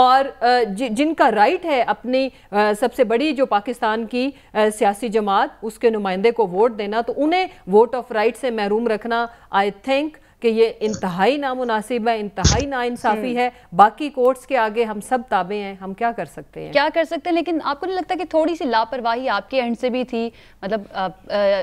اور جن کا رائٹ ہے اپنی سب سے بڑی جو پاکستان کی سیاسی جماعت اس کے نمائندے کو ووٹ دینا، تو انہیں ووٹ آف رائٹ سے محروم رکھنا آئی تھنک کہ یہ انتہائی نامناسب ہے، انتہائی ناانصافی ہے۔ باقی کورٹس کے آگے ہم سب تابع ہیں، ہم کیا کر سکتے ہیں؟ کیا کر سکتے ہیں، لیکن آپ کو نہیں لگتا کہ تھوڑی سی لاپرواہی آپ کے اینڈ سے بھی تھی؟ مطلب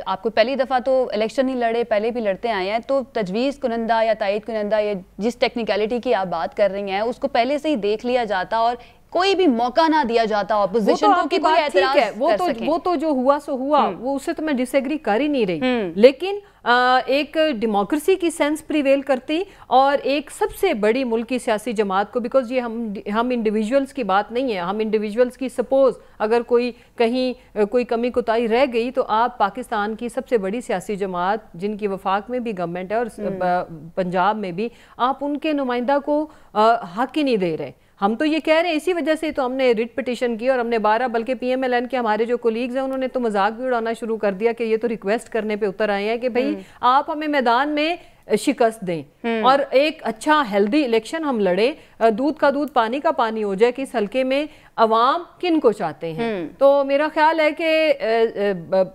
آپ کو پہلی دفعہ تو الیکشن نہیں لڑے، پہلے بھی لڑتے آئے ہیں، تو تجویز کنندہ یا تائید کنندہ یا جس ٹیکنیکلٹی کی آپ بات کر رہی ہیں اس کو پہلے سے ہی دیکھ لیا جاتا اور کوئی بھی موقع نہ دیا جاتا اپوزیشن کو کہ کوئی اعتراض کر سکیں؟ وہ تو جو ہوا سو ہوا، وہ اسے تو میں ڈس ایگری کر ہی نہیں رہی، لیکن ایک ڈیموکریسی کی سینس پریویل کرتی اور ایک سب سے بڑی ملکی سیاسی جماعت کو، بیکاز یہ ہم انڈیویجولز کی بات نہیں ہے، ہم انڈیویجولز کی سپوز اگر کوئی کہیں کوئی کمی کوتاہی رہ گئی تو آپ پاکستان کی سب سے بڑی سیاسی جماعت جن کی وفاق میں بھی گورنمنٹ ہے اور پنجاب میں بھی، آپ ان کے نمائندہ کو حق ہی نہیں دے رہے۔ ہم تو یہ کہہ رہے ہیں، اسی وجہ سے تو ہم نے ریٹ پٹیشن کی اور ہم نے 12 بلکہ پی ایم ایل این کے ہمارے جو کولیگز ہیں انہوں نے تو مذاق بھی اڑانا شروع کر دیا کہ یہ تو ریکویسٹ کرنے پہ اتر آئے ہیں کہ بھئی آپ ہمیں میدان میں شکست دیں اور ایک اچھا ہیلدی الیکشن ہم لڑیں، دودھ کا دودھ پانی کا پانی ہو جائے کہ اس حلقے میں عوام کن کو چاہتے ہیں۔ تو میرا خیال ہے کہ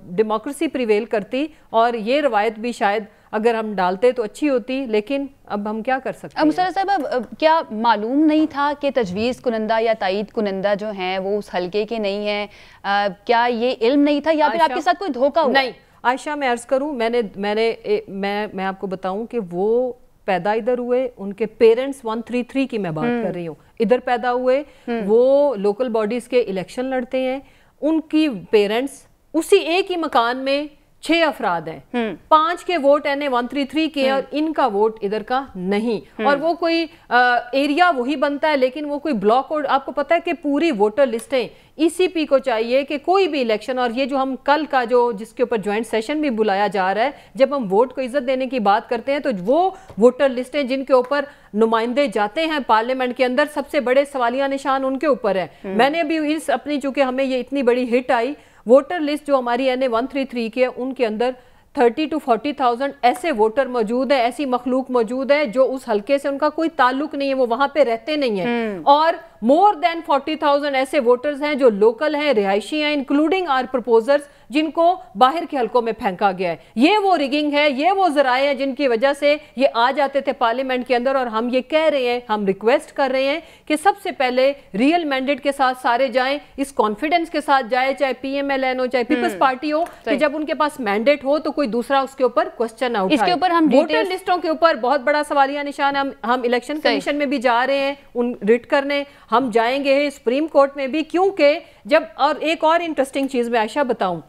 ڈیموکریسی پریویل کرتی اور یہ روایت بھی شاید اگر ہم ڈالتے تو اچھی ہوتی، لیکن اب ہم کیا کر سکتے ہیں؟ مسرت صاحب، کیا معلوم نہیں تھا کہ تجویز کنندہ یا تائید کنندہ جو ہیں وہ اس حلقے کے نہیں ہیں؟ کیا یہ علم نہیں تھا یا پھر آپ کے ساتھ کوئی دھوکہ ہوا؟ نہیں عائشہ، میں عرض کروں، میں آپ کو بتاؤں کہ وہ پیدا ادھر ہوئے، ان کے پیرنٹس 133 کی میں بات کر رہی ہوں، ادھر پیدا ہوئے، وہ لوکل باڈیز کے الیکشن لڑتے ہیں، ان کی پیرنٹس اسی ایک ہی مکان میں 6 افراد ہیں، 5 کے ووٹ این 133 کے اور ان کا ووٹ ادھر کا نہیں، اور وہ کوئی ایریا وہی بنتا ہے لیکن وہ کوئی بلاک، اور آپ کو پتہ ہے کہ پوری ووٹر لسٹیں ای سی پی کو چاہیے کہ کوئی بھی الیکشن، اور یہ جو ہم کل کا جو جس کے اوپر جوائنٹ سیشن بھی بلایا جا رہا ہے، جب ہم ووٹ کو عزت دینے کی بات کرتے ہیں تو وہ ووٹر لسٹیں جن کے اوپر نمائندے جاتے ہیں پارلیمنٹ کے اندر، سب سے بڑے سوالیہ نشان ان کے اوپر ہے۔ میں نے ابھی اس اپنی، چونکہ ہمیں یہ اتنی بڑی ہٹ آئی، ووٹر لسٹ جو ہماری این اے 133 کے ان کے اندر 30 to 40,000 ایسے ووٹر موجود ہیں، ایسی مخلوق موجود ہے جو اس حلقے سے ان کا کوئی تعلق نہیں ہے، وہ وہاں پہ رہتے نہیں ہیں، اور more than 40,000 ایسے ووٹرز ہیں جو لوکل ہیں، رہائشی ہیں، انکلوڈنگ آر پرپوزرز، جن کو باہر کے حلقوں میں پھینکا گیا ہے۔ یہ وہ ریگنگ ہے، یہ وہ ذرائع ہیں جن کی وجہ سے یہ آ جاتے تھے پارلیمنٹ کے اندر، اور ہم یہ کہہ رہے ہیں، ہم ریکویسٹ کر رہے ہیں کہ سب سے پہلے ریئل مینڈیٹ کے ساتھ سارے جائیں، اس کانفیڈنس کے ساتھ جائیں، چاہے پی ایم ایل این ہو چاہے پیپلز پارٹی ہو، کہ جب ان کے پاس مینڈیٹ ہو تو کوئی دوسرا اس کے اوپر کوسچن نہ اٹھائے۔ اس کے اوپر ہم ووٹر لسٹوں کے اوپر بہت بڑا سوالیہ نشان، ہم الیکشن کمیشن میں بھی جا رہے ہیں ان ریٹ کرنے، ہم جائیں گے سپریم کورٹ میں بھی، کیونکہ جب، اور ایک اور انٹرسٹنگ چیز میں عائشہ بتاؤں،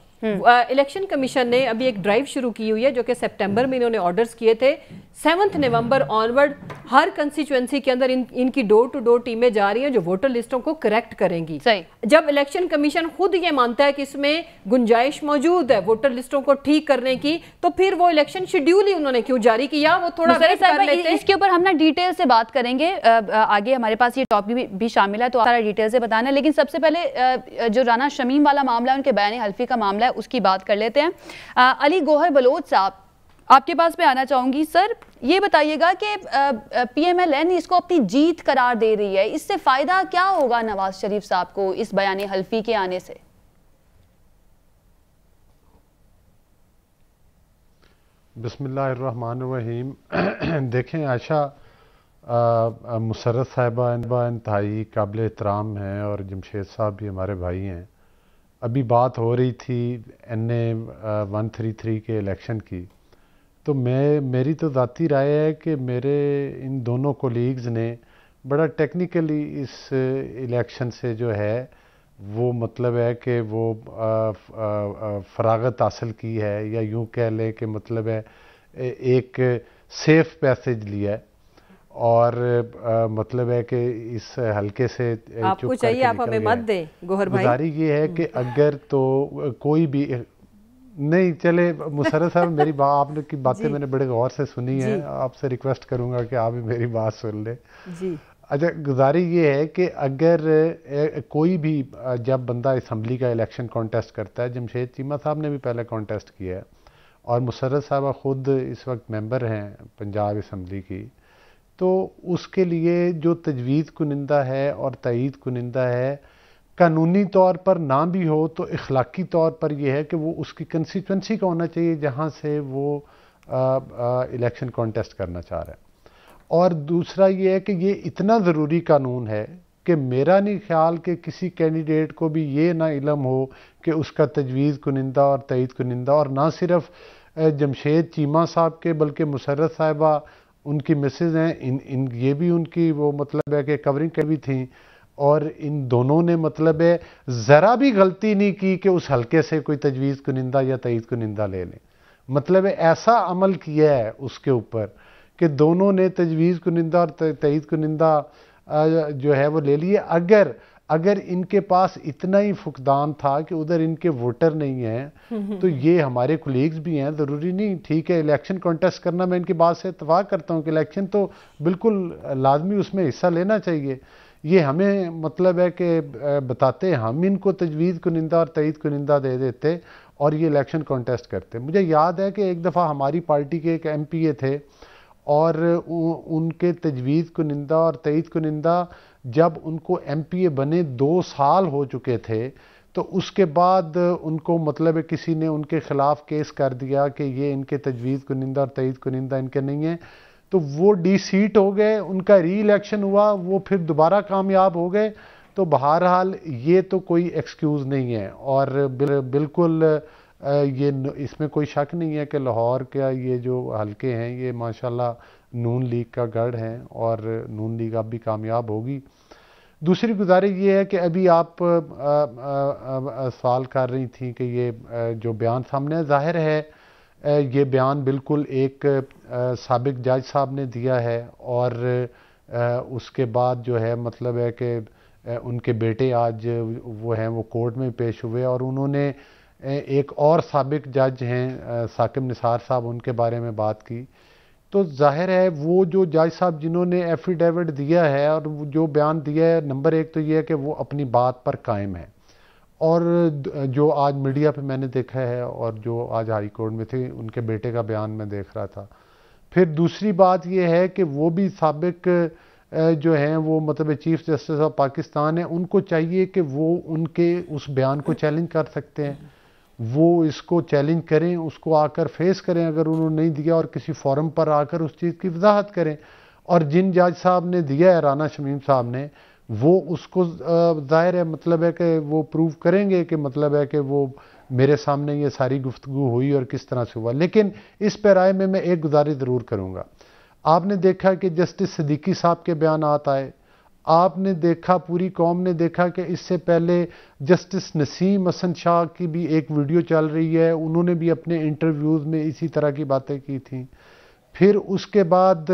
الیکشن کمیشن نے ابھی ایک ڈرائیو شروع کی ہوئی ہے جو کہ سپٹمبر میں انہوں نے آرڈرز کیے تھے، 7 نومبر آنورڈ ہر کنسٹیچوئنسی کے اندر ان کی ڈور ٹو ڈور ٹیمیں جا رہی ہیں جو ووٹر لسٹوں کو کریکٹ کریں گی۔ جب الیکشن کمیشن خود یہ مانتا ہے کہ اس میں گنجائش موجود ہے ووٹر لسٹوں کو ٹھیک کرنے کی، تو پھر وہ الیکشن شیڈیول ہی انہوں نے کیوں جاری کیا؟ وہ تھوڑا ویٹ کر لیتے۔ اس کے اوپر ہم نا ڈیٹیل سے بات کریں گے آگے، ہمارے پاس یہ ٹاپک بھی شامل ہے تو سارا ڈیٹیل سے بتانا ہے، لیکن سب سے پہلے جو رانا شمیم والا معاملہ ہے، ان کے بیان حلفی کا معاملہ ہے، اس کی بات کر لیتے ہیں۔ علی گوہر بلوچ صاحب، آپ کے پاس میں آنا چاہوں گی۔ سر یہ بتائیے گا کہ پی ایم ایل این اس کو اپنی جیت قرار دے رہی ہے، اس سے فائدہ کیا ہوگا نواز شریف صاحب کو اس بیان حلفی کے آنے سے؟ بسم اللہ الرحمن الرحیم۔ دیکھیں عائشہ، مسرت صاحبہ انتہائی قابل احترام ہیں اور جمشید صاحب بھی ہمارے بھائی ہیں۔ ابھی بات ہو رہی تھی این اے 133 کے الیکشن کی، تو میری تو ذاتی رائے ہے کہ میرے ان دونوں کولیگز نے بڑا ٹیکنیکلی اس الیکشن سے جو ہے وہ مطلب ہے کہ وہ فراغت حاصل کی ہے، یا یوں کہہ لیں کہ مطلب ہے ایک سیف پیسج لیا ہے، اور مطلب ہے کہ اس حلقے سے آپ کو چاہیے آپ ہمیں مت دیں گوہر بھائی۔ گزاری یہ ہے کہ اگر تو کوئی بھی نہیں چلے، مسرت صاحب میری آپ کی باتیں میں نے بڑے غور سے سنی ہیں، آپ سے ریکویسٹ کروں گا کہ آپ بھی میری بات سن لیں۔ اچھا، گزاری یہ ہے کہ اگر کوئی بھی جب بندہ اسمبلی کا الیکشن کانٹیسٹ کرتا ہے، جمشید چیمہ صاحب نے بھی پہلے کانٹیسٹ کیا ہے اور مسرت صاحبہ خود اس وقت ممبر ہیں پنجاب اسمبلی کی، تو اس کے لیے جو تجویز کنندہ ہے اور تائید کنندہ ہے قانونی طور پر نہ بھی ہو تو اخلاقی طور پر یہ ہے کہ وہ اس کی کنسٹیچوئنسی کا ہونا چاہیے جہاں سے وہ الیکشن کانٹیسٹ کرنا چاہ رہا ہے. اور دوسرا یہ ہے کہ یہ اتنا ضروری قانون ہے کہ میرا نہیں خیال کہ کسی کینڈیڈیٹ کو بھی یہ نہ علم ہو کہ اس کا تجویز کنندہ اور تائید کنندہ، اور نہ صرف جمشید چیمہ صاحب کے بلکہ مسرت صاحبہ ان کی مسز ہیں، یہ بھی ان کی وہ مطلب ہے کہ کورنگ کر بھی تھیں، اور ان دونوں نے مطلب ہے ذرا بھی غلطی نہیں کی کہ اس حلقے سے کوئی تجویز کنندہ یا تائید کنندہ لے لیں. مطلب ہے ایسا عمل کیا ہے اس کے اوپر کہ دونوں نے تجویز کنندہ اور تائید کنندہ جو ہے وہ لے لیے. اگر ان کے پاس اتنا ہی فقدان تھا کہ ادھر ان کے ووٹر نہیں ہیں تو یہ ہمارے کولیگز بھی ہیں، ضروری نہیں. ٹھیک ہے الیکشن کانٹیسٹ کرنا، میں ان کی بات سے اتفاق کرتا ہوں کہ الیکشن تو بالکل لازمی اس میں حصہ لینا چاہیے. یہ ہمیں مطلب ہے کہ بتاتے ہم ان کو تجویز کنندہ اور تائید کنندہ دے دیتے اور یہ الیکشن کانٹیسٹ کرتے. مجھے یاد ہے کہ ایک دفعہ ہماری پارٹی کے ایک ایم پی اے تھے اور ان کے تجویز کنندہ اور تائید کنندہ جب ان کو ایم پی اے بنے 2 سال ہو چکے تھے تو اس کے بعد ان کو مطلب ہے کسی نے ان کے خلاف کیس کر دیا کہ یہ ان کے تجویز کنندہ اور تائید کنندہ ان کے نہیں ہیں، تو وہ ڈی سیٹ ہو گئے، ان کا ری الیکشن ہوا، وہ پھر دوبارہ کامیاب ہو گئے. تو بہرحال یہ تو کوئی ایکسکیوز نہیں ہے، اور بالکل یہ اس میں کوئی شک نہیں ہے کہ لاہور کا یہ جو حلقے ہیں یہ ماشاءاللہ نون لیگ کا گڑھ ہیں اور نون لیگ اب بھی کامیاب ہوگی. دوسری گزارش یہ ہے کہ ابھی آپ سوال کر رہی تھیں کہ یہ جو بیان سامنے ظاہر ہے یہ بیان بالکل ایک سابق جج صاحب نے دیا ہے، اور اس کے بعد جو ہے مطلب ہے کہ ان کے بیٹے آج وہ ہیں وہ کورٹ میں پیش ہوئے، اور انہوں نے ایک اور سابق جج ہیں ثاقب نثار صاحب ان کے بارے میں بات کی. تو ظاہر ہے وہ جو جج صاحب جنہوں نے ایفیڈیوٹ دیا ہے اور جو بیان دیا ہے، نمبر ایک تو یہ ہے کہ وہ اپنی بات پر قائم ہے، اور جو آج میڈیا پہ میں نے دیکھا ہے اور جو آج ہائی کورٹ میں تھے ان کے بیٹے کا بیان میں دیکھ رہا تھا. پھر دوسری بات یہ ہے کہ وہ بھی سابق جو ہیں وہ مطلب چیف جسٹس آف پاکستان ہیں، ان کو چاہیے کہ وہ ان کے اس بیان کو چیلنج کر سکتے ہیں، وہ اس کو چیلنج کریں، اس کو آ کر فیس کریں اگر انہوں نے نہیں دیا، اور کسی فورم پر آ کر اس چیز کی وضاحت کریں. اور جن جج صاحب نے دیا ہے، رانا شمیم صاحب نے، وہ اس کو ظاہر ہے مطلب ہے کہ وہ پروو کریں گے کہ مطلب ہے کہ وہ میرے سامنے یہ ساری گفتگو ہوئی اور کس طرح سے ہوا. لیکن اس پیرائے میں ایک گزارش ضرور کروں گا. آپ نے دیکھا کہ جسٹس صدیقی صاحب کے بیانات آئے، آپ نے دیکھا، پوری قوم نے دیکھا کہ اس سے پہلے جسٹس نسیم حسن شاہ کی بھی ایک ویڈیو چل رہی ہے، انہوں نے بھی اپنے انٹرویوز میں اسی طرح کی باتیں کی تھیں. پھر اس کے بعد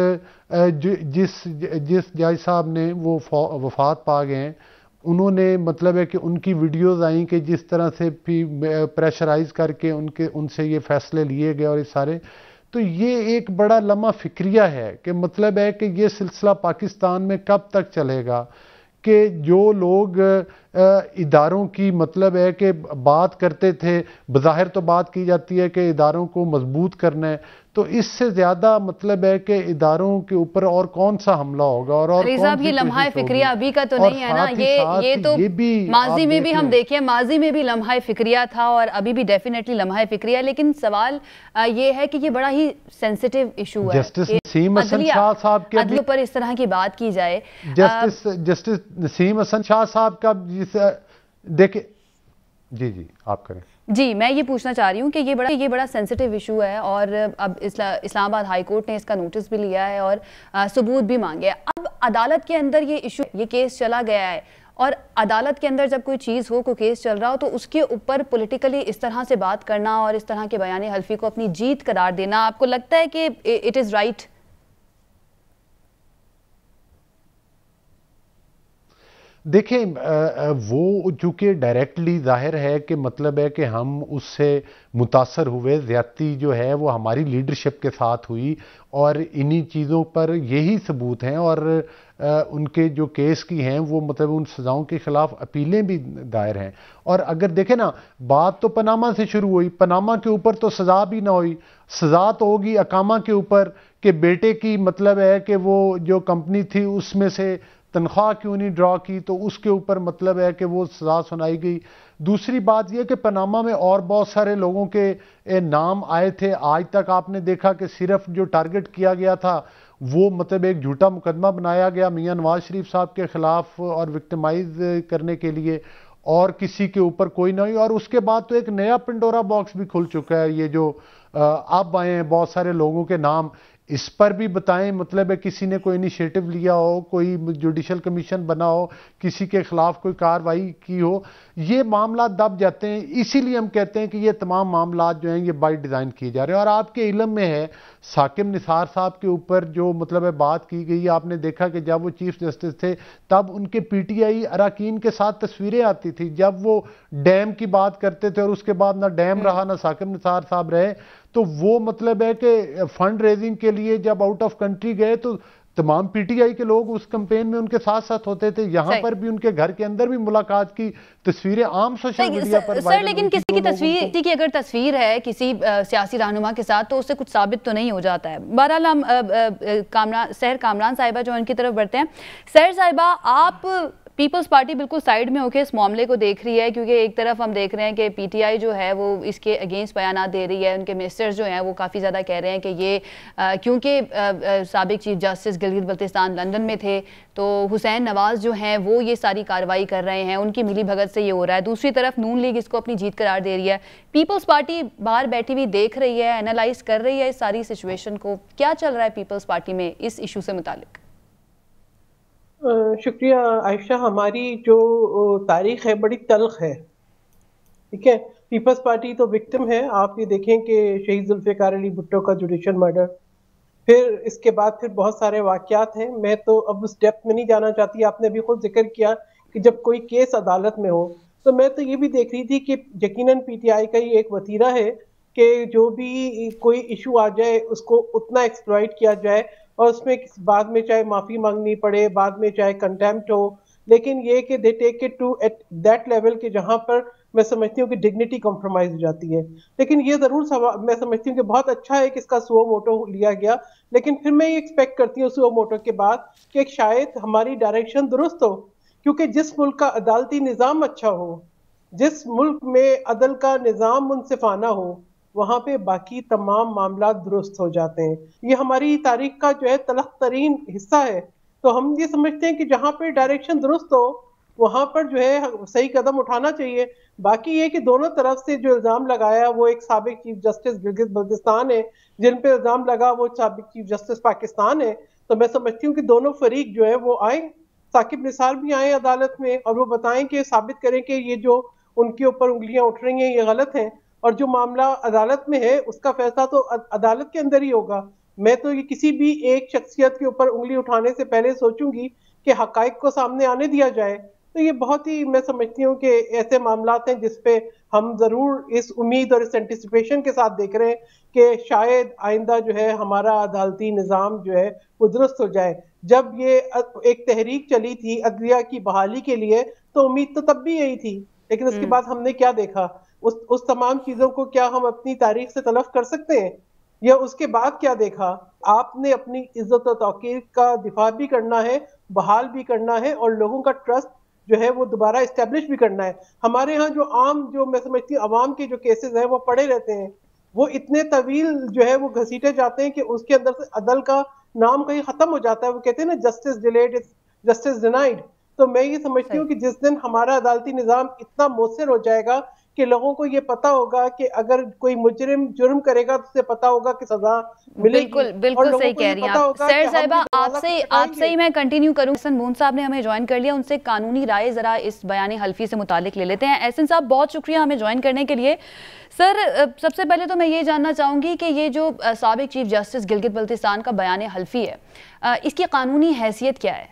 جس جج صاحب نے وہ وفات پا گئے، انہوں نے مطلب ہے کہ ان کی ویڈیوز آئیں کہ جس طرح سے پریشرائز کر کے ان سے یہ فیصلے لیے گئے اور یہ سارے. تو یہ ایک بڑا لمحہ فکریہ ہے کہ مطلب ہے کہ یہ سلسلہ پاکستان میں کب تک چلے گا کہ جو لوگ اداروں کی مطلب ہے کہ بات کرتے تھے، بظاہر تو بات کی جاتی ہے کہ اداروں کو مضبوط کرنا ہے، تو اس سے زیادہ مطلب ہے کہ اداروں کے اوپر اور کون سا حملہ ہوگا اور صاحب یہ لمحہ فکریہ ابھی کا تو نہیں ہے نا، یہ تو ماضی میں بھی ہم دیکھیں، ماضی میں بھی لمحہ فکریہ تھا اور ابھی بھی ڈیفینیٹلی لمحہ فکریہ. لیکن سوال یہ ہے کہ یہ بڑا ہی سینسیٹیو ایشو ہے، جسٹس نسیم حسن شاہ صاحب کے عدل پر اس طرح کی بات کی جائے. جسٹس نسیم حسن شاہ صاحب کا دیکھیں، جی آپ کریں. جی میں یہ پوچھنا چاہ رہی ہوں کہ یہ بڑا سینسیٹیو ایشو ہے، اور اب اسلام آباد ہائی کورٹ نے اس کا نوٹس بھی لیا ہے اور ثبوت بھی مانگے. اب عدالت کے اندر یہ ایشو، یہ کیس چلا گیا ہے، اور عدالت کے اندر جب کوئی چیز ہو، کوئی کیس چل رہا ہو، تو اس کے اوپر پولیٹیکلی اس طرح سے بات کرنا اور اس طرح کے بیان حلفی کو اپنی جیت قرار دینا، آپ کو لگتا ہے کہ اٹ از رائٹ؟ دیکھیں وہ چونکہ ڈائریکٹلی ظاہر ہے کہ مطلب ہے کہ ہم اس سے متاثر ہوئے، زیادتی جو ہے وہ ہماری لیڈرشپ کے ساتھ ہوئی، اور انہی چیزوں پر یہی ثبوت ہیں، اور ان کے جو کیس کی ہیں وہ مطلب ان سزاؤں کے خلاف اپیلیں بھی دائر ہیں۔ اور اگر دیکھیں نا، بات تو پاناما سے شروع ہوئی، پاناما کے اوپر تو سزا بھی نہ ہوئی، سزا تو ہوگی اقامہ کے اوپر کہ بیٹے کی مطلب ہے کہ وہ جو کمپنی تھی اس میں سے تنخواہ کیوں نہیں ڈرا کی، تو اس کے اوپر مطلب ہے کہ وہ سزا سنائی گئی۔ دوسری بات یہ کہ پاناما میں اور بہت سارے لوگوں کے نام آئے تھے، آج تک آپ نے دیکھا کہ صرف جو ٹارگٹ کیا گیا تھا وہ مطلب ایک جھوٹا مقدمہ بنایا گیا میاں نواز شریف صاحب کے خلاف اور وکٹمائز کرنے کے لیے، اور کسی کے اوپر کوئی نہ ہوئی۔ اور اس کے بعد تو ایک نیا پنڈورا باکس بھی کھل چکا ہے، یہ جو اب آئے ہیں بہت سارے لوگوں کے نام، اس پر بھی بتائیں مطلب ہے کسی نے کوئی انیشیٹو لیا ہو، کوئی جوڈیشل کمیشن بنا ہو، کسی کے خلاف کوئی کارروائی کی ہو، یہ معاملات دب جاتے ہیں۔ اسی لیے ہم کہتے ہیں کہ یہ تمام معاملات جو ہیں یہ بائی ڈیزائن کیے جا رہے ہیں۔ اور آپ کے علم میں ہے ثاقب نثار صاحب کے اوپر جو مطلب ہے بات کی گئی، آپ نے دیکھا کہ جب وہ چیف جسٹس تھے تب ان کے پی ٹی آئی اراکین کے ساتھ تصویریں آتی تھی جب وہ ڈیم کی بات کرتے تھے، اور اس کے بعد نہ ڈیم رہا نہ ثاقب نثار صاحب رہے، تو وہ مطلب ہے کہ فنڈ ریزنگ کے لیے جب آؤٹ آف کنٹری گئے تو تمام پی ٹی آئی کے لوگ اس کمپین میں ان کے ساتھ ساتھ ہوتے تھے۔ یہاں پر بھی ان کے گھر کے اندر بھی ملاقات کی تصویریں عام سوشل میڈیا پر سر، لیکن کسی کی تصویر، کسی کی اگر تصویر ہے کسی سیاسی رہنما کے ساتھ تو اس سے کچھ ثابت تو نہیں ہو جاتا ہے۔ بہرحال ہم سحر کامران صاحبہ جو ان کی طرف بڑھتے ہیں۔ سحر صاحبہ، آپ پیپلز پارٹی بالکل سائیڈ میں ہو کے اس معاملے کو دیکھ رہی ہے، کیونکہ ایک طرف ہم دیکھ رہے ہیں کہ پی ٹی آئی جو ہے وہ اس کے اگینسٹ بیانات دے رہی ہے، ان کے منسٹرز جو ہیں وہ کافی زیادہ کہہ رہے ہیں کہ یہ کیونکہ سابق chief justice Gilgit Baltistan London میں تھے تو حسین نواز جو ہیں وہ یہ ساری کارروائی کر رہے ہیں، ان کی ملی بھگت سے یہ ہو رہا ہے۔ دوسری طرف نون لیگ اس کو اپنی جیت قرار دے رہی ہے، پیپلز پارٹی باہر بیٹھی ہوئی دیکھ رہی ہے، انالائز کر رہی ہے اس ساری سچویشن کو۔ کیا چل رہا ہے پیپلز پارٹی میں اس ایشو سے متعلق؟ شکریہ عائشہ، ہماری جو تاریخ ہے بڑی تلخ ہے، ٹھیک ہے۔ پیپلز پارٹی تو وکٹم ہے، آپ یہ دیکھیں کہ شہید ذوالفقار علی بھٹو کا جوڈیشل مرڈر، پھر اس کے بعد پھر بہت سارے واقعات ہیں، میں تو اب اس ڈیپتھ میں نہیں جانا چاہتی۔ آپ نے بھی خود ذکر کیا کہ جب کوئی کیس عدالت میں ہو تو میں تو یہ بھی دیکھ رہی تھی کہ یقیناً پی ٹی آئی کا یہ ایک وتیرہ ہے کہ جو بھی کوئی ایشو آ جائے اس کو اتنا ایکسپلائٹ کیا جائے، اور اس میں بعد میں چاہے معافی مانگنی پڑے، بعد میں چاہے کنٹیمپٹ ہو، لیکن یہ کہ they take it to at that level کہ جہاں پر میں سمجھتی ہوں کہ ڈگنیٹی کمپرومائز ہو جاتی ہے۔ لیکن یہ ضرور میں سمجھتی ہوں کہ بہت اچھا ہے کہ اس کا سو موٹو لیا گیا، لیکن پھر میں یہ ایکسپیکٹ کرتی ہوں سو موٹو کے بعد کہ شاید ہماری ڈائریکشن درست ہو، کیونکہ جس ملک کا عدالتی نظام اچھا ہو، جس ملک میں عدل کا نظام منصفانہ ہو، وہاں پہ باقی تمام معاملات درست ہو جاتے ہیں۔ یہ ہماری تاریخ کا جو ہے تلخ ترین حصہ ہے، تو ہم یہ سمجھتے ہیں کہ جہاں پہ ڈائریکشن درست ہو وہاں پر جو ہے صحیح قدم اٹھانا چاہیے۔ باقی یہ کہ دونوں طرف سے جو الزام لگایا وہ ایک سابق چیف جسٹس گلگت بلتستان ہے، جن پہ الزام لگا وہ سابق چیف جسٹس پاکستان ہے، تو میں سمجھتی ہوں کہ دونوں فریق جو ہے وہ آئیں، ثاقب نثار بھی آئیں عدالت میں اور وہ بتائیں کہ ثابت کریں کہ یہ جو ان کے اوپر انگلیاں اٹھ رہی ہیں یہ غلط ہیں، اور جو معاملہ عدالت میں ہے اس کا فیصلہ تو عدالت کے اندر ہی ہوگا۔ میں تو یہ کسی بھی ایک شخصیت کے اوپر انگلی اٹھانے سے پہلے سوچوں گی کہ حقائق کو سامنے آنے دیا جائے۔ تو یہ بہت ہی میں سمجھتی ہوں کہ ایسے معاملات ہیں جس پہ ہم ضرور اس امید اور اس اینٹیسپیشن کے ساتھ دیکھ رہے ہیں کہ شاید آئندہ جو ہے ہمارا عدالتی نظام جو ہے وہ درست ہو جائے۔ جب یہ ایک تحریک چلی تھی عدلیہ کی بحالی کے لیے تو امید تو تب بھی یہی تھی، لیکن اس کے بعد ہم نے کیا دیکھا؟ اس تمام چیزوں کو کیا ہم اپنی تاریخ سے تلف کر سکتے ہیں؟ یا اس کے بعد کیا دیکھا؟ آپ نے اپنی عزت و توقیر کا دفاع بھی کرنا ہے، بحال بھی کرنا ہے، اور لوگوں کا ٹرسٹ جو ہے وہ دوبارہ اسٹیبلش بھی کرنا ہے۔ ہمارے ہاں جو عام جو میں سمجھتی ہوں عوام کے جو کیسز ہیں وہ پڑے رہتے ہیں، وہ اتنے طویل جو ہے وہ گھسیٹے جاتے ہیں کہ اس کے اندر سے عدل کا نام کہیں ختم ہو جاتا ہے۔ وہ کہتے ہیں نا جسٹس ڈیلیڈ جسٹس ڈینائڈ۔ تو میں یہ سمجھتی ہوں کہ جس دن ہمارا عدالتی نظام اتنا مؤثر ہو جائے گا کہ لوگوں کو یہ پتا ہوگا کہ اگر کوئی مجرم جرم کرے گا تو اسے پتا ہوگا کہ سزا ملے گی۔ بالکل صحیح کہہ رہی ہیں آپ۔ سحر صاحبہ، آپ سے ہی میں کنٹینیو کروں، احسن مون صاحب نے ہمیں جوائن کر لیا، ان سے قانونی رائے ذرا اس بیان حلفی سے متعلق لے لیتے ہیں۔ احسن صاحب بہت شکریہ ہمیں جوائن کرنے کے لیے۔ سر، سب سے پہلے تو میں یہ جاننا چاہوں گی کہ یہ جو سابق چیف جسٹس گلگت بلتستان کا بیان حلفی ہے، اس کی قانونی حیثیت کیا ہے؟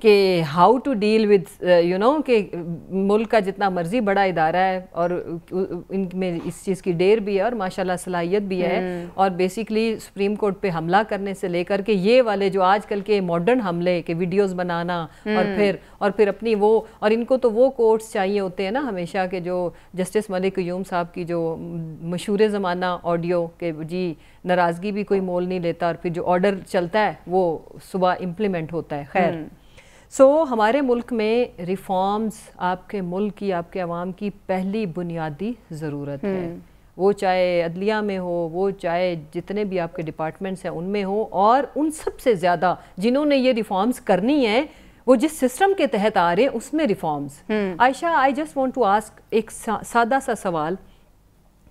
کہ how to deal with you know کہ ملک کا جتنا مرضی بڑا ادارہ ہے اور ان میں اس چیز کی ڈیر بھی ہے اور ماشاءاللہ صلاحیت بھی ہے، اور بیسیکلی سپریم کورٹ پہ حملہ کرنے سے لے کر کے یہ والے جو آج کل کے ماڈرن حملے کہ ویڈیوز بنانا اور پھر اپنی وہ، اور ان کو تو وہ کورٹس چاہیے ہوتے ہیں نا ہمیشہ کہ جو جسٹس ملک قیوم صاحب کی جو مشہور زمانہ آڈیو کہ جی ناراضگی بھی کوئی مول نہیں لیتا اور پھر جو آرڈر چلتا ہے وہ صبح امپلیمنٹ ہوتا ہے. خیر، سو ہمارے ملک میں ریفارمز آپ کے ملک کی، آپ کے عوام کی پہلی بنیادی ضرورت ہے، وہ چاہے عدلیہ میں ہو، وہ چاہے جتنے بھی آپ کے ڈپارٹمنٹس ہیں ان میں ہو، اور ان سب سے زیادہ جنہوں نے یہ ریفارمز کرنی ہیں وہ جس سسٹم کے تحت آ رہے ہیں اس میں reforms. Ayesha, I just want to ask ایک سادہ سا سوال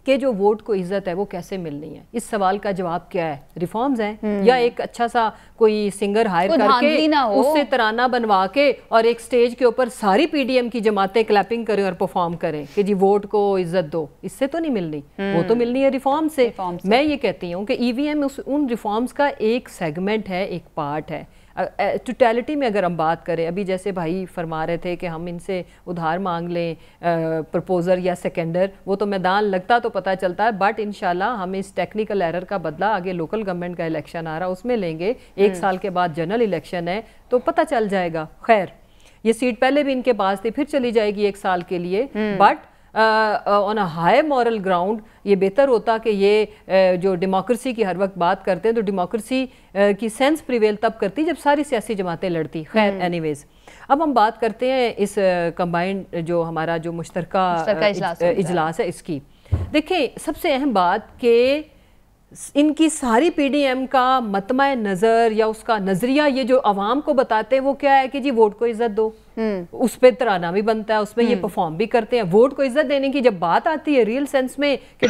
کہ جو ووٹ کو عزت ہے وہ کیسے ملنی ہے؟ اس سوال کا جواب کیا ہے؟ ریفارمز ہیں یا ایک اچھا سا کوئی سنگر ہائر کر کے اس سے ترانہ بنوا کے اور ایک سٹیج کے اوپر ساری پی ڈی ایم کی جماعتیں کلیپنگ کریں اور پرفارم کریں کہ جی ووٹ کو عزت دو؟ اس سے تو نہیں ملنی، وہ تو ملنی ہے ریفارم سے. میں یہ کہتی ہوں کہ ای وی ایم ان ریفارمز کا ایک سیگمنٹ ہے، ایک پارٹ ہے. ٹوٹیلٹی میں اگر ہم بات کریں، ابھی جیسے بھائی فرما رہے تھے کہ ہم ان سے ادھار مانگ لیں پرپوزر یا سیکنڈر، وہ تو میدان لگتا تو پتہ چلتا ہے، بٹ انشاءاللہ ہم اس ٹیکنیکل ایرر کا بدلہ آگے لوکل گورنمنٹ کا الیکشن آ رہا اس میں لیں گے. 1 سال کے بعد جنرل الیکشن ہے تو پتہ چل جائے گا. خیر، یہ سیٹ پہلے بھی ان کے پاس تھی، پھر چلی جائے گی 1 سال کے لیے، but on a high moral ground یہ بہتر ہوتا کہ یہ جو ڈیموکریسی کی ہر وقت بات کرتے ہیں تو ڈیموکریسی کی سینس پریویل تب کرتی جب ساری سیاسی جماعتیں لڑتی. خیر، اینی ویز اب ہم بات کرتے ہیں اس کمبائنڈ جو ہمارا جو مشترکہ اجلاس ہے اس کی. دیکھیں، سب سے اہم بات کہ ان کی ساری پی ڈی ایم کا مطمع نظر یا اس کا نظریہ یہ جو عوام کو بتاتے ہیں وہ کیا ہے کہ جی ووٹ کو عزت دو. اس پہ ترانہ بھی بنتا ہے، اس میں یہ پرفارم بھی کرتے ہیں. ووٹ کو عزت دینے کی جب بات آتی ہے ریئل سینس میں کہ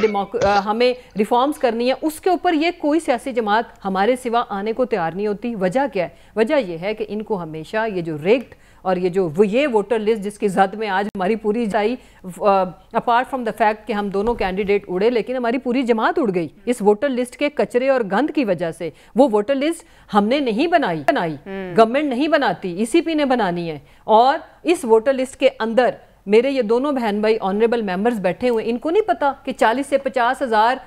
ہمیں ریفارمز کرنی ہے، اس کے اوپر یہ کوئی سیاسی جماعت ہمارے سوا آنے کو تیار نہیں ہوتی. وجہ کیا ہے؟ وجہ یہ ہے کہ ان کو ہمیشہ یہ جو ریگڈ اور یہ ووٹر لسٹ جس کی زد میں آج ہماری پوری جائی، اپارٹ فرام دا فیکٹ کہ ہم دونوں کینڈیڈیٹ اڑے لیکن ہماری پوری جماعت اڑ گئی اس ووٹر لسٹ کے کچرے اور گند کی وجہ سے. وہ ووٹر لسٹ ہم نے نہیں بنائی، گورنمنٹ نہیں بناتی، ای سی پی نے بنانی ہے. اور اس ووٹر لسٹ کے اندر میرے یہ دونوں بہن بھائی آنریبل ممبرز بیٹھے ہوئے، ان کو نہیں پتا کہ 40 سے 50 ہزار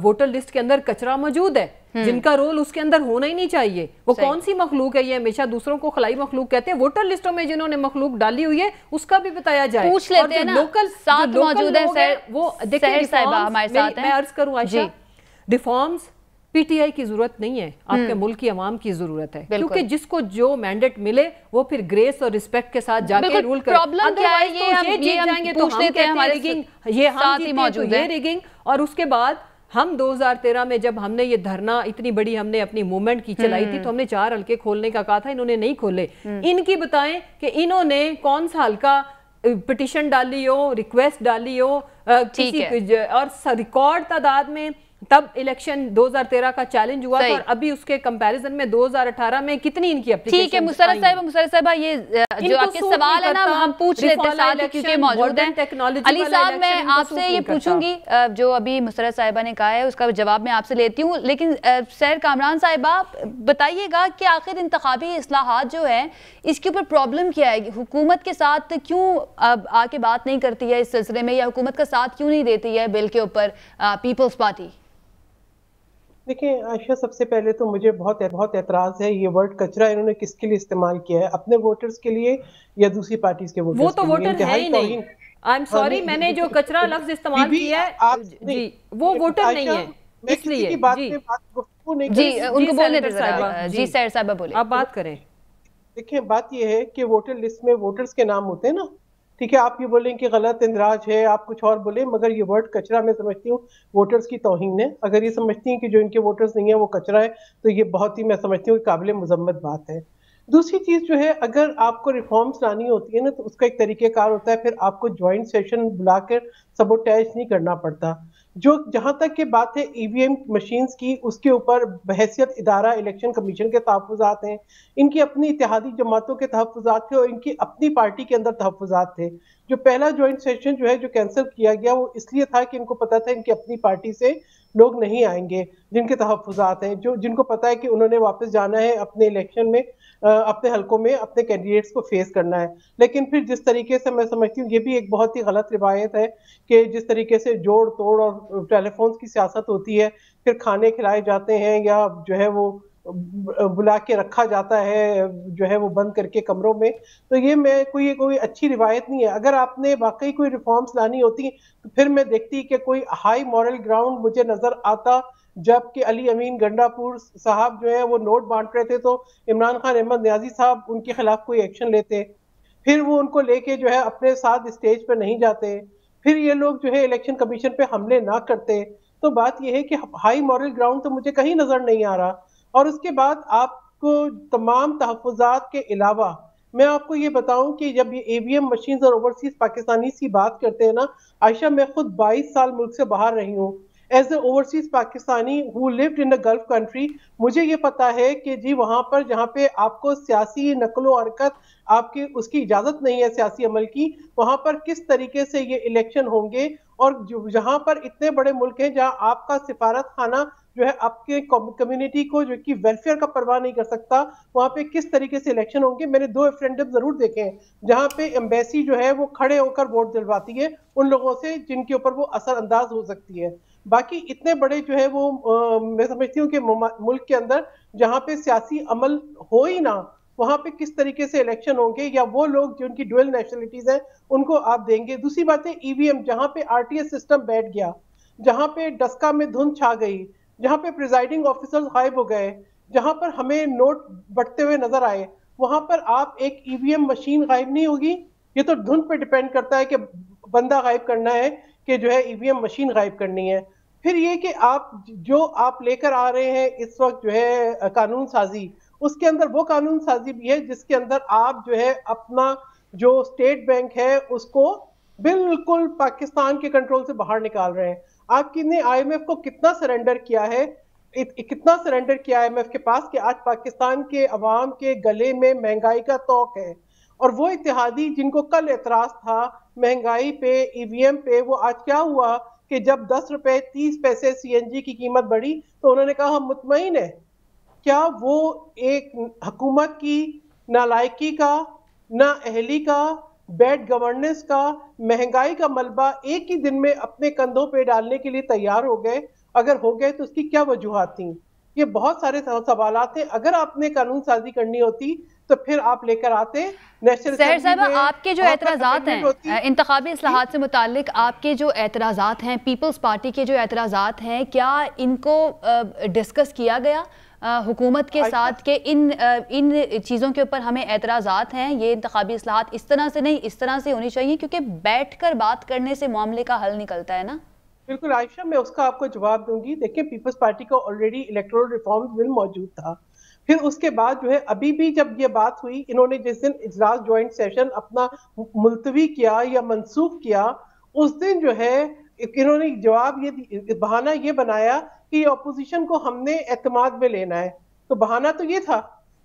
ووٹر لسٹ کے اندر کچرا موجود ہے جن کا رول اس کے اندر ہونا ہی نہیں چاہیے. وہ کون سی مخلوق ہے؟ یہ ہمیشہ دوسروں کو خلائی مخلوق کہتے ہیں. ووٹر لسٹوں میں جنہوں نے مخلوق ڈالی ہوئی ہے اس کا بھی بتایا جائے. پوچھ لیتے ہیں نا، ساتھ موجود ہیں وہ سہر صاحبہ ہمارے ساتھ ہیں. میں عرض کروں عائشہ، ریفارمز پی ٹی آئی کی ضرورت نہیں ہے، آپ کے ملک کی عوام کی ضرورت ہے، کیونکہ جس کو جو مینڈیٹ ملے وہ پھر گریس اور رسپیکٹ کے ساتھ جا کے رول کرے. پرابلم کیا ہے یہ ہم پوچھ لیتے ہیں، ہمارے ساتھ ہی موجود ہیں ریگنگ. اور اس کے بعد ہم 2013 میں جب ہم نے یہ دھرنا اتنی بڑی ہم نے اپنی موومنٹ کی چلائی تھی تو ہم نے 4 حلقے کھولنے کا کہا تھا، انہوں نے نہیں کھولے. ان کی بتائیں کہ انہوں نے کون سا حلقہ پٹیشن ڈالی ہو، ریکویسٹ ڈالی ہو اور ریکارڈ تعداد میں. تب الیکشن 2013 کا چیلنج ہوا اور ابھی اس کے کمپیریزن میں 2018 میں کتنی ان کی اپلیکیشن. ٹھیک ہے مسرت صاحبہ، یہ جو آپ کے سوال ہے نا ہم پوچھ لیتے ساتھ کیونکہ موجود ہیں. علی صاحب، میں آپ سے یہ پوچھوں گی جو ابھی مسرت صاحبہ نے کہا ہے اس کا جواب میں آپ سے لیتی ہوں، لیکن سیر کامران صاحبہ بتائیے گا کہ آخر انتخابی اصلاحات جو ہیں اس کے اوپر پرابلم کیا ہے؟ حکومت کے ساتھ کیوں آ کے بات نہیں کرتی ہے اس سلسلے میں، یا حکومت کا ساتھ کیوں نہیں دیتی ہے بل کے اوپر پیپلز پارٹی؟ دیکھیں عائشہ، سب سے پہلے تو مجھے بہت اعتراض ہے یہ ورڈ کچرا انہوں نے کس کے لیے استعمال کیا ہے، اپنے ووٹرز کے لیے یا دوسری پارٹیز کے ووٹرز کے لیے؟ وہ تو ووٹر ہے ہی نہیں. آئی ایم سوری، میں نے جو کچرا لفظ استعمال کیا ہے جی وہ ووٹر نہیں ہے، اس لیے جی ان کو بولنے دیں. جی سیر صاحبہ بولیں، آپ بات کریں. دیکھیں بات یہ ہے کہ ووٹر لسٹ میں ووٹرز کے نام ہوتے ہیں نا، ٹھیک ہے، آپ یہ بولیں کہ غلط اندراج ہے، آپ کچھ اور بولیں، مگر یہ ورڈ کچرا میں سمجھتی ہوں ووٹرز کی توہین ہے. اگر یہ سمجھتی ہیں کہ جو ان کے ووٹرز نہیں ہیں وہ کچرا ہے تو یہ بہت ہی میں سمجھتی ہوں قابل مذمت بات ہے. دوسری چیز جو ہے، اگر آپ کو ریفارمز لانی ہوتی ہے نا تو اس کا ایک طریقہ کار ہوتا ہے، پھر آپ کو جوائنٹ سیشن بلا کر سبوٹیج نہیں کرنا پڑتا. جہاں تک کہ بات ہے ای وی ایم مشینز کی، اس کے اوپر بحیثیت ادارہ الیکشن کمیشن کے تحفظات ہیں، ان کی اپنی اتحادی جماعتوں کے تحفظات تھے اور ان کی اپنی پارٹی کے اندر تحفظات تھے. جو پہلا جوائنٹ سیشن جو ہے جو کینسل کیا گیا وہ اس لیے تھا کہ ان کو پتا تھا ان کی اپنی پارٹی سے لوگ نہیں آئیں گے جن کے تحفظات ہیں، جن کو پتا ہے کہ انہوں نے واپس جانا ہے اپنے الیکشن میں اپنے حلقوں میں اپنے کینڈیڈیٹس کو فیس کرنا ہے. لیکن پھر جس طریقے سے میں سمجھتی ہوں یہ بھی ایک بہت ہی غلط روایت ہے کہ جس طریقے سے جوڑ توڑ اور ٹیلی فونز کی سیاست ہوتی ہے, پھر کھانے کھلائے جاتے ہیں یا جو ہے وہ بلا کے رکھا جاتا ہے جو ہے وہ بند کر کے کمروں میں, تو یہ میں کوئی اچھی روایت نہیں ہے. اگر آپ نے واقعی کوئی ریفارمز لانی ہوتی تو پھر میں دیکھتی کہ کوئی ہائی مورل گراؤنڈ مجھے نظر آتا جب کہ علی امین گنڈا پور صاحب جو ہے وہ نوٹ بانٹ رہے تھے تو عمران خان احمد نیازی صاحب ان کے خلاف کوئی ایکشن لیتے, پھر وہ ان کو لے کے جو ہے اپنے ساتھ اسٹیج پہ نہیں جاتے, پھر یہ لوگ جو ہے الیکشن کمیشن پہ حملے نہ کرتے. تو بات یہ ہے کہ ہائی مورل گراؤنڈ تو مجھے کہیں نظر نہیں آ رہا. اور اس کے بعد آپ کو تمام تحفظات کے علاوہ میں آپ کو یہ بتاؤں کہ جب یہ ای وی ایم مشینز اور اوورسیز پاکستانیز کی بات کرتے ہیں نا عائشہ, میں خود 22 سال ملک سے باہر رہی ہوں as a overseas Pakistani who lived in a Gulf country. مجھے یہ پتا ہے کہ جی وہاں پر جہاں پہ آپ کو سیاسی نقل و حرکت آپ کی اس کی اجازت نہیں ہے سیاسی عمل کی, وہاں پر کس طریقے سے یہ الیکشن ہوں گے, اور جہاں پر اتنے بڑے ملک ہیں جہاں آپ کا سفارت خانہ جو ہے آپ کے کمیونٹی کو جو کہ ویلفیئر کا پرواہ نہیں کر سکتا, وہاں پہ کس طریقے سے الیکشن ہوں گے. میں نے 2 ریفرینڈم ضرور دیکھے ہیں جہاں پہ ایمبیسی جو ہے وہ کھڑے ہو کر ووٹ دلواتی ہے ان لوگوں سے جن کے اوپر وہ اثر انداز ہو سکتی ہے. باقی اتنے بڑے جو ہے وہ میں سمجھتی ہوں کہ ملک کے اندر جہاں پہ سیاسی عمل ہو ہی نہ, وہاں پہ کس طریقے سے الیکشن ہوں گے, یا وہ لوگ جن کی ڈوئل نیشنلٹیز ہیں ان کو آپ دیں گے. دوسری بات ہے ای وی ایم, جہاں پہ آر ٹی ایس سسٹم بیٹھ گیا, جہاں پہ ڈسکا میں دھند چھا گئی, جہاں پہ پریزائڈنگ آفیسرز غائب ہو گئے, جہاں پر ہمیں نوٹ بٹتے ہوئے نظر آئے, وہاں پر آپ ایک ای وی ایم مشین غائب نہیں ہوگی. یہ تو دھند پہ ڈیپینڈ کرتا ہے کہ بندہ غائب کرنا ہے کہ جو ہے ای وی ایم مشین غائب کرنی ہے. پھر یہ کہ آپ لے کر آ رہے ہیں اس وقت جو ہے قانون سازی, اس کے اندر وہ قانون سازی بھی ہے جس کے اندر آپ جو ہے اپنا جو اسٹیٹ بینک ہے اس کو بالکل پاکستان کے کنٹرول سے باہر نکال رہے ہیں. آپ کی نے آئی ایم ایف کو کتنا سرنڈر کیا ہے, کتنا سرنڈر کیا آئی ایم ایف کے پاس کہ آج پاکستان کے عوام کے گلے میں مہنگائی کا توق ہے, اور وہ اتحادی جن کو کل اعتراض تھا مہنگائی پہ ای وی ایم پہ, وہ آج کیا ہوا کہ جب 10 روپے 30 پیسے سی این جی کی قیمت بڑھی تو انہوں نے کہا ہم مطمئن ہیں. کیا وہ ایک حکومت کی نالائکی کا, نا اہلی کا, بیڈ گورننس کا, مہنگائی کا ملبہ ایک ہی دن میں اپنے کندھوں پہ ڈالنے کے لیے تیار ہو گئے؟ اگر ہو گئے تو اس کی کیا وجوہات تھیں؟ یہ بہت سارے سوالات ہیں. اگر آپ نے قانون سازی کرنی ہوتی تو پھر آپ لے کر آتے. سحر صاحبہ, آپ کے جو اعتراضات ہیں انتخابی اصلاحات سے متعلق, آپ کے جو اعتراضات ہیں پیپلز پارٹی کے جو اعتراضات ہیں, کیا ان کو ڈسکس کیا گیا حکومت کے ساتھ کہ ان چیزوں کے اوپر ہمیں اعتراضات ہیں, یہ انتخابی اصلاحات اس طرح سے نہیں اس طرح سے ہونی چاہیے, کیونکہ بیٹھ کر بات کرنے سے معاملے کا حل نکلتا ہے نا؟ بالکل عائشہ, میں اس کا آپ کو جواب دوں گی. دیکھیں پیپلز پارٹی کا آلریڈی الیکٹورل ریفارمز بل موجود تھا. پھر اس کے بعد جو ہے ابھی بھی جب یہ بات ہوئی, انہوں نے جس دن اجلاس جوائنٹ سیشن اپنا ملتوی کیا یا منسوخ کیا, اس دن جو ہے انہوں نے جواب یہ بہانہ یہ بنایا کہ اپوزیشن کو ہم نے اعتماد میں لینا ہے. تو بہانہ تو یہ تھا.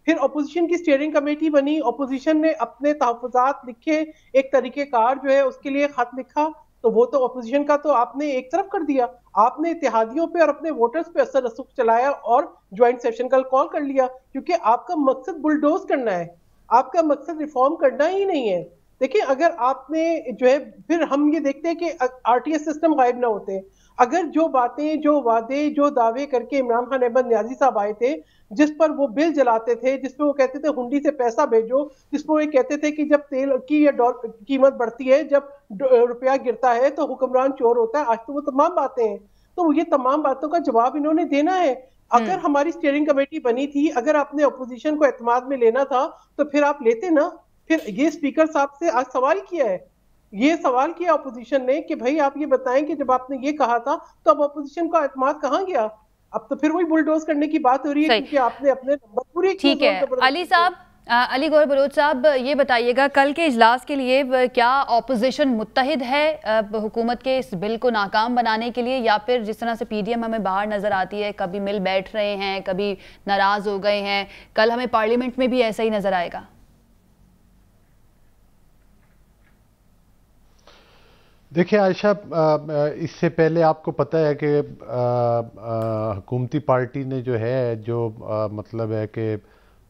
پھر اپوزیشن کی اسٹیئرنگ کمیٹی بنی, اپوزیشن نے اپنے تحفظات لکھے, ایک طریقہ کار جو ہے اس کے لیے خط لکھا, تو وہ تو اپوزیشن کا تو آپ نے ایک طرف کر دیا. آپ نے اتحادیوں پہ اور اپنے ووٹرز پہ اثر رسوخ چلایا اور جوائنٹ سیشن کا کال کر لیا, کیونکہ آپ کا مقصد بلڈوز کرنا ہے, آپ کا مقصد ریفارم کرنا ہی نہیں ہے. دیکھیں اگر آپ نے جو ہے, پھر ہم یہ دیکھتے ہیں کہ آر ٹی ایس سسٹم غائب نہ ہوتے, اگر جو باتیں جو وعدے جو دعوے کر کے عمران خان احمد نیازی صاحب آئے تھے, جس پر وہ بل جلاتے تھے, جس پہ وہ کہتے تھے ہنڈی سے پیسہ بھیجو, جس پہ وہ کہتے تھے کہ جب تیل کی یا ڈالر کی قیمت بڑھتی ہے, جب روپیہ گرتا ہے تو حکمران چور ہوتا ہے, آج تو وہ تمام باتیں ہیں. تو یہ تمام باتوں کا جواب انہوں نے دینا ہے. اگر ہماری اسٹیئرنگ کمیٹی بنی تھی, اگر آپ نے اپوزیشن کو اعتماد میں لینا تھا تو پھر آپ لیتے نا. پھر یہ اسپیکر صاحب سے آج سوال کیا ہے, یہ سوال کیا اپوزیشن نے کہ بھائی آپ یہ بتائیں کہ جب آپ نے یہ کہا تھا تو اب اپوزیشن کا اعتماد کہاں گیا؟ اب تو پھر وہی بلڈوز کرنے کی بات ہو رہی ہے, کیونکہ آپ نے اپنے نمبر پورے کیے. ٹھیک ہے علی صاحب, علی گوہر بلوچ صاحب, یہ بتائیے گا کل کے اجلاس کے لیے کیا اپوزیشن متحد ہے حکومت کے اس بل کو ناکام بنانے کے لیے, یا پھر جس طرح سے پی ڈی ایم ہمیں باہر نظر آتی ہے, کبھی مل بیٹھ رہے ہیں, کبھی ناراض ہو گئے ہیں, کل ہمیں پارلیمنٹ میں بھی ایسا ہی نظر آئے گا؟ دیکھیں عائشہ, اس سے پہلے آپ کو پتہ ہے کہ حکومتی پارٹی نے جو ہے جو مطلب ہے کہ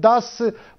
10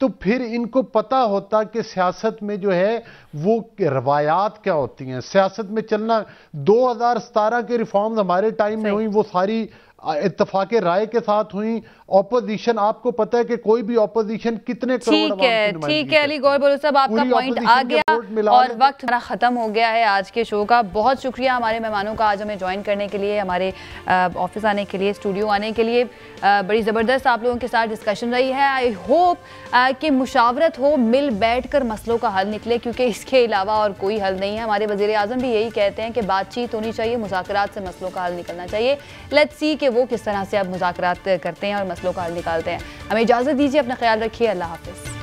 تو پھر ان کو پتہ ہوتا کہ سیاست میں جو ہے وہ روایات کیا ہوتی ہیں. سیاست میں چلنا 2017 کے ریفارمز ہمارے ٹائم میں ہوئی، وہ ساری اتفاق رائے کے ساتھ ہوئیں. اپوزیشن آپ کو پتہ ہے کہ کوئی بھی اپوزیشن کتنے کروڑ عوام کی نمائندگی کرتی ہے. ٹھیک ہے علی گوہر بلوچ صاحب، آپ کا پوائنٹ آ گیا اور وقت ہمارا ختم ہو گیا ہے آج کے شو کا. بہت شکریہ ہمارے مہمانوں کا آج ہمیں جوائن کرنے کے لیے، ہمارے آفس آنے کے لیے، اسٹوڈیو آنے کے لیے. بڑی زبردست آپ لوگوں کے ساتھ ڈسکشن رہی ہے. آئی ہوپ کہ مشاورت ہو، مل بیٹھ کر مسئلوں کا حل نکلے، کیونکہ اس کے علاوہ اور کوئی حل نہیں ہے. ہمارے وزیر اعظم بھی یہی کہتے ہیں کہ بات چیت ہونی چاہیے، مذاکرات سے مسئلوں کا حل نکلنا چاہیے. لیٹس سی کہ وہ کس طرح سے اب مذاکرات کرتے ہیں اور مسئلوں کا حل نکالتے ہیں. ہمیں اجازت دیجیے، اپنا خیال رکھیے. اللہ حافظ.